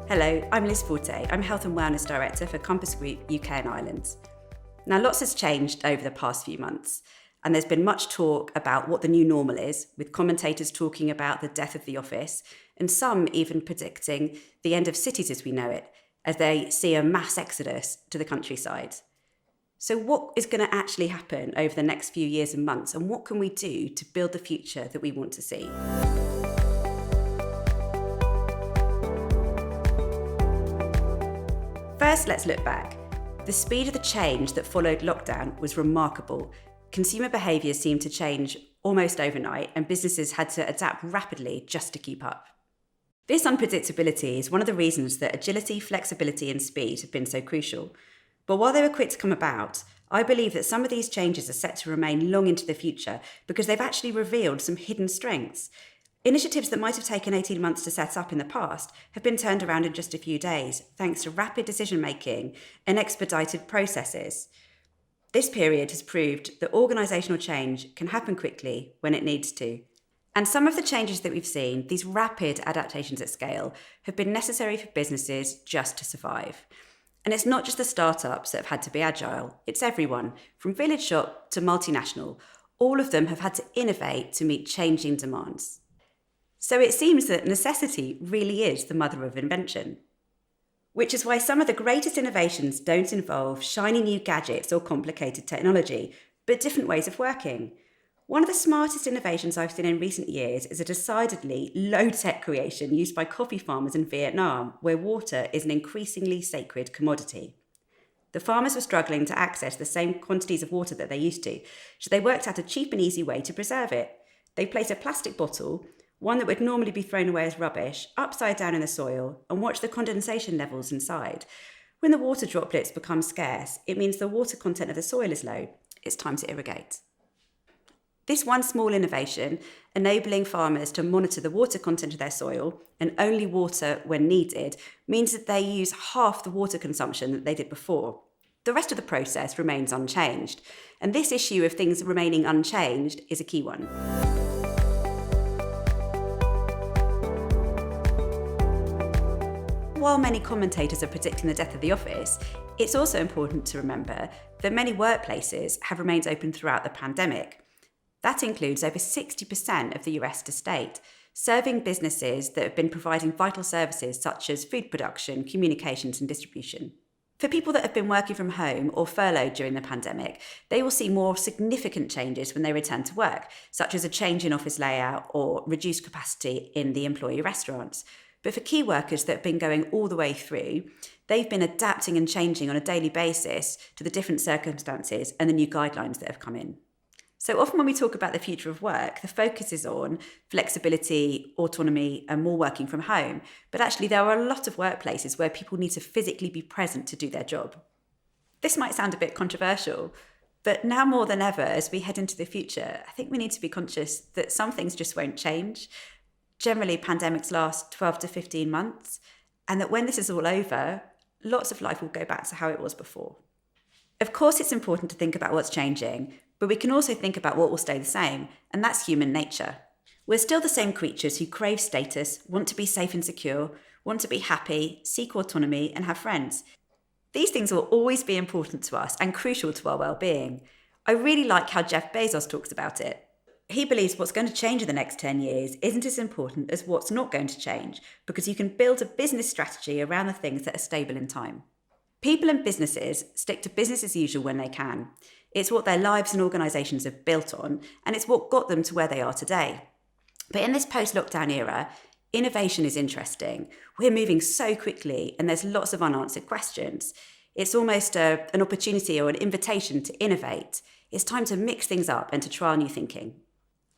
Hello, I'm Liz Forte. I'm Health and Wellness Director for Compass Group UK and Ireland. Now, lots has changed over the past few months, and there's been much talk about what the new normal is, with commentators talking about the death of the office, and some even predicting the end of cities as we know it, as they see a mass exodus to the countryside. So what is going to actually happen over the next few years and months, and what can we do to build the future that we want to see? First, let's look back. The speed of the change that followed lockdown was remarkable. Consumer behaviour seemed to change almost overnight, and businesses had to adapt rapidly just to keep up. This unpredictability is one of the reasons that agility, flexibility and speed have been so crucial. But while they were quick to come about, I believe that some of these changes are set to remain long into the future because they've actually revealed some hidden strengths. Initiatives that might have taken 18 months to set up in the past have been turned around in just a few days, thanks to rapid decision-making and expedited processes. This period has proved that organisational change can happen quickly when it needs to. And some of the changes that we've seen, these rapid adaptations at scale, have been necessary for businesses just to survive. And it's not just the startups that have had to be agile, it's everyone, from village shop to multinational. All of them have had to innovate to meet changing demands. So it seems that necessity really is the mother of invention. Which is why some of the greatest innovations don't involve shiny new gadgets or complicated technology, but different ways of working. One of the smartest innovations I've seen in recent years is a decidedly low-tech creation used by coffee farmers in Vietnam, where water is an increasingly sacred commodity. The farmers were struggling to access the same quantities of water that they used to, so they worked out a cheap and easy way to preserve it. They placed a plastic bottle, one that would normally be thrown away as rubbish, upside down in the soil, and watch the condensation levels inside. When the water droplets become scarce, it means the water content of the soil is low. It's time to irrigate. This one small innovation, enabling farmers to monitor the water content of their soil and only water when needed, means that they use half the water consumption that they did before. The rest of the process remains unchanged, and this issue of things remaining unchanged is a key one. While many commentators are predicting the death of the office, it's also important to remember that many workplaces have remained open throughout the pandemic. That includes over 60% of the Eurest estate, serving businesses that have been providing vital services such as food production, communications and distribution. For people that have been working from home or furloughed during the pandemic, they will see more significant changes when they return to work, such as a change in office layout or reduced capacity in the employee restaurants. But for key workers that have been going all the way through, they've been adapting and changing on a daily basis to the different circumstances and the new guidelines that have come in. So often when we talk about the future of work, the focus is on flexibility, autonomy, and more working from home. But actually, there are a lot of workplaces where people need to physically be present to do their job. This might sound a bit controversial, but now more than ever, as we head into the future, I think we need to be conscious that some things just won't change. Generally, pandemics last 12 to 15 months, and that when this is all over, lots of life will go back to how it was before. Of course, it's important to think about what's changing, but we can also think about what will stay the same, and that's human nature. We're still the same creatures who crave status, want to be safe and secure, want to be happy, seek autonomy, and have friends. These things will always be important to us and crucial to our well-being. I really like how Jeff Bezos talks about it. He believes what's going to change in the next 10 years isn't as important as what's not going to change, because you can build a business strategy around the things that are stable in time. People and businesses stick to business as usual when they can. It's what their lives and organisations are built on, and it's what got them to where they are today. But in this post-lockdown era, innovation is interesting. We're moving so quickly, and there's lots of unanswered questions. It's almost an opportunity or an invitation to innovate. It's time to mix things up and to trial new thinking.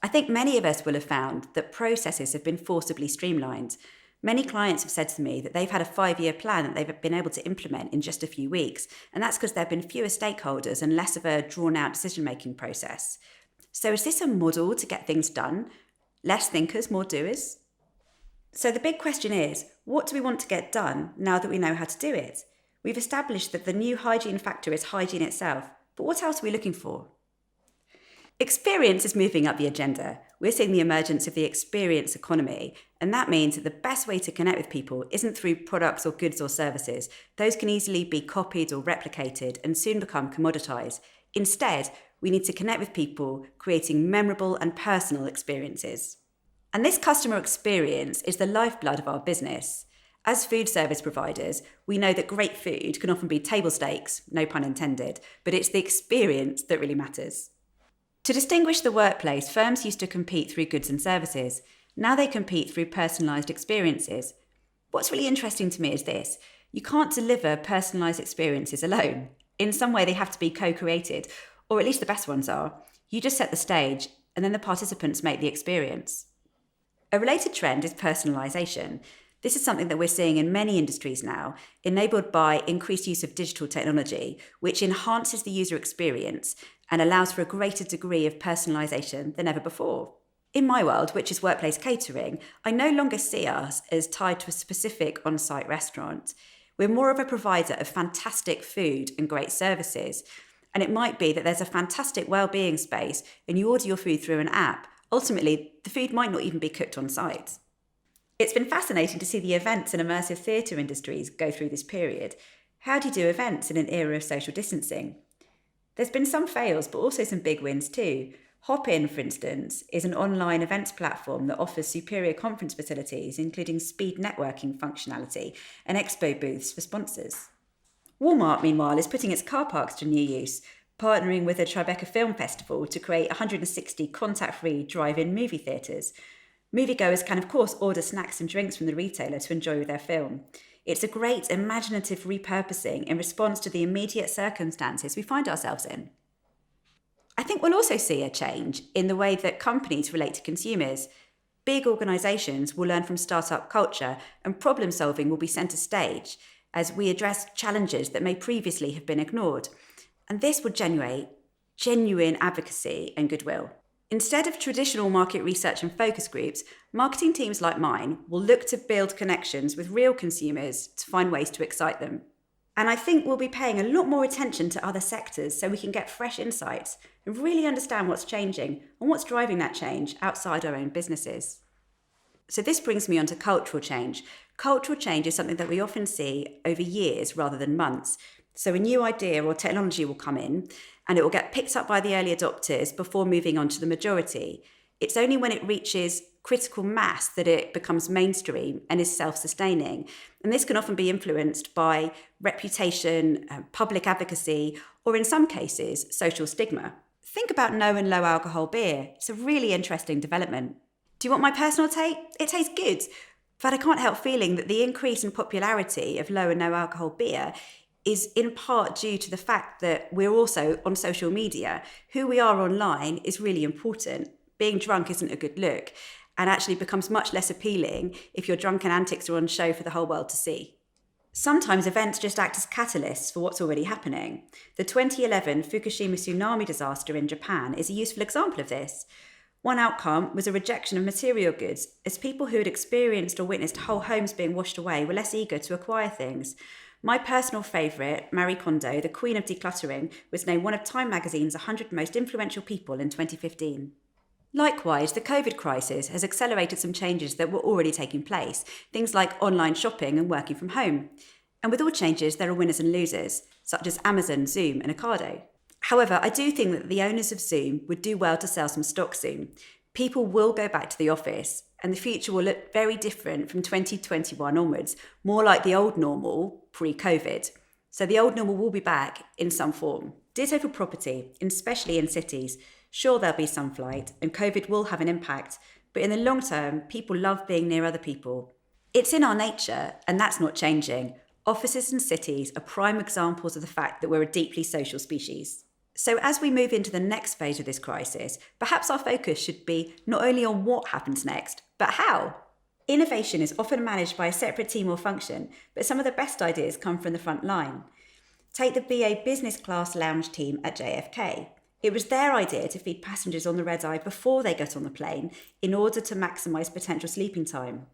I think many of us will have found that processes have been forcibly streamlined. Many clients have said to me that they've had a 5-year plan that they've been able to implement in just a few weeks, and that's because there have been fewer stakeholders and less of a drawn-out decision-making process. So is this a model to get things done? Less thinkers, more doers? So the big question is, what do we want to get done now that we know how to do it? We've established that the new hygiene factor is hygiene itself, but what else are we looking for? Experience is moving up the agenda. we're seeing the emergence of the experience economy. And that means that the best way to connect with people isn't through products or goods or services. Those can easily be copied or replicated and soon become commoditized. Instead, we need to connect with people, creating memorable and personal experiences. And this customer experience is the lifeblood of our business. As food service providers, we know that great food can often be table stakes, no pun intended, but it's the experience that really matters. To distinguish the workplace, firms used to compete through goods and services. Now they compete through personalised experiences. What's really interesting to me is this: you can't deliver personalised experiences alone. In some way, they have to be co-created, or at least the best ones are. You just set the stage, and then the participants make the experience. A related trend is personalisation. This is something that we're seeing in many industries now, enabled by increased use of digital technology, which enhances the user experience and allows for a greater degree of personalisation than ever before. In my world, which is workplace catering, I no longer see us as tied to a specific on-site restaurant. We're more of a provider of fantastic food and great services. And it might be that there's a fantastic well-being space and you order your food through an app. Ultimately, the food might not even be cooked on site. It's been fascinating to see the events and immersive theatre industries go through this period. How do you do events in an era of social distancing? There's been some fails, but also some big wins too. Hop-In, for instance, is an online events platform that offers superior conference facilities, including speed networking functionality and expo booths for sponsors. Walmart, meanwhile, is putting its car parks to new use, partnering with the Tribeca Film Festival to create 160 contact-free drive-in movie theatres. Moviegoers can, of course, order snacks and drinks from the retailer to enjoy with their film. It's a great imaginative repurposing in response to the immediate circumstances we find ourselves in. I think we'll also see a change in the way that companies relate to consumers. Big organisations will learn from startup culture, and problem solving will be centre stage as we address challenges that may previously have been ignored. And this will generate genuine advocacy and goodwill. Instead of traditional market research and focus groups, marketing teams like mine will look to build connections with real consumers to find ways to excite them. And I think we'll be paying a lot more attention to other sectors so we can get fresh insights and really understand what's changing and what's driving that change outside our own businesses. So this brings me on to cultural change. Cultural change is something that we often see over years rather than months. So a new idea or technology will come in and it will get picked up by the early adopters before moving on to the majority. It's only when it reaches critical mass that it becomes mainstream and is self-sustaining. And this can often be influenced by reputation, public advocacy, or in some cases, social stigma. Think about no and low alcohol beer. It's a really interesting development. Do you want my personal take? It tastes good, but I can't help feeling that the increase in popularity of low and no alcohol beer is in part due to the fact that we're also on social media. Who we are online is really important. Being drunk isn't a good look and actually becomes much less appealing if your drunken antics are on show for the whole world to see. Sometimes events just act as catalysts for what's already happening. The 2011 Fukushima tsunami disaster in Japan is a useful example of this. One outcome was a rejection of material goods, as people who had experienced or witnessed whole homes being washed away were less eager to acquire things. My personal favourite, Marie Kondo, the queen of decluttering, was named one of Time magazine's 100 most influential people in 2015. Likewise, the COVID crisis has accelerated some changes that were already taking place, things like online shopping and working from home. And with all changes, there are winners and losers, such as Amazon, Zoom and Ocado. However, I do think that the owners of Zoom would do well to sell some stock soon. People will go back to the office, and the future will look very different from 2021 onwards, more like the old normal pre-COVID. So the old normal will be back in some form. Ditto for property, especially in cities. Sure, there'll be some flight, and COVID will have an impact, but in the long term, people love being near other people. It's in our nature, and that's not changing. Offices and cities are prime examples of the fact that we're a deeply social species. So as we move into the next phase of this crisis, perhaps our focus should be not only on what happens next, but how. Innovation is often managed by a separate team or function, but some of the best ideas come from the front line. Take the BA Business Class Lounge team at JFK. It was their idea to feed passengers on the red eye before they got on the plane in order to maximise potential sleeping time.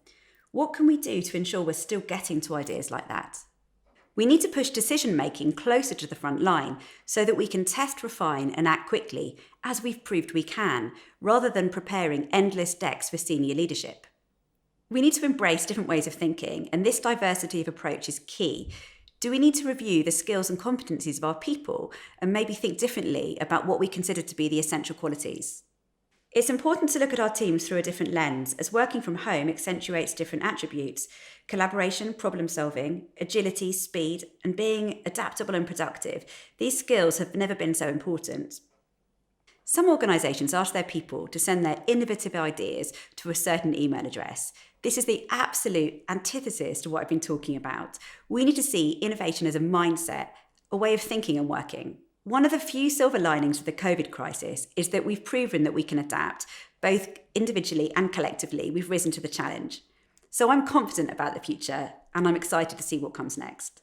What can we do to ensure we're still getting to ideas like that? We need to push decision-making closer to the front line so that we can test, refine and act quickly, as we've proved we can, rather than preparing endless decks for senior leadership. We need to embrace different ways of thinking, and this diversity of approach is key. Do we need to review the skills and competencies of our people and maybe think differently about what we consider to be the essential qualities? It's important to look at our teams through a different lens, as working from home accentuates different attributes: collaboration, problem solving, agility, speed, and being adaptable and productive. These skills have never been so important. Some organisations ask their people to send their innovative ideas to a certain email address. This is the absolute antithesis to what I've been talking about. We need to see innovation as a mindset, a way of thinking and working. One of the few silver linings of the COVID crisis is that we've proven that we can adapt, both individually and collectively. We've risen to the challenge. So I'm confident about the future, and I'm excited to see what comes next.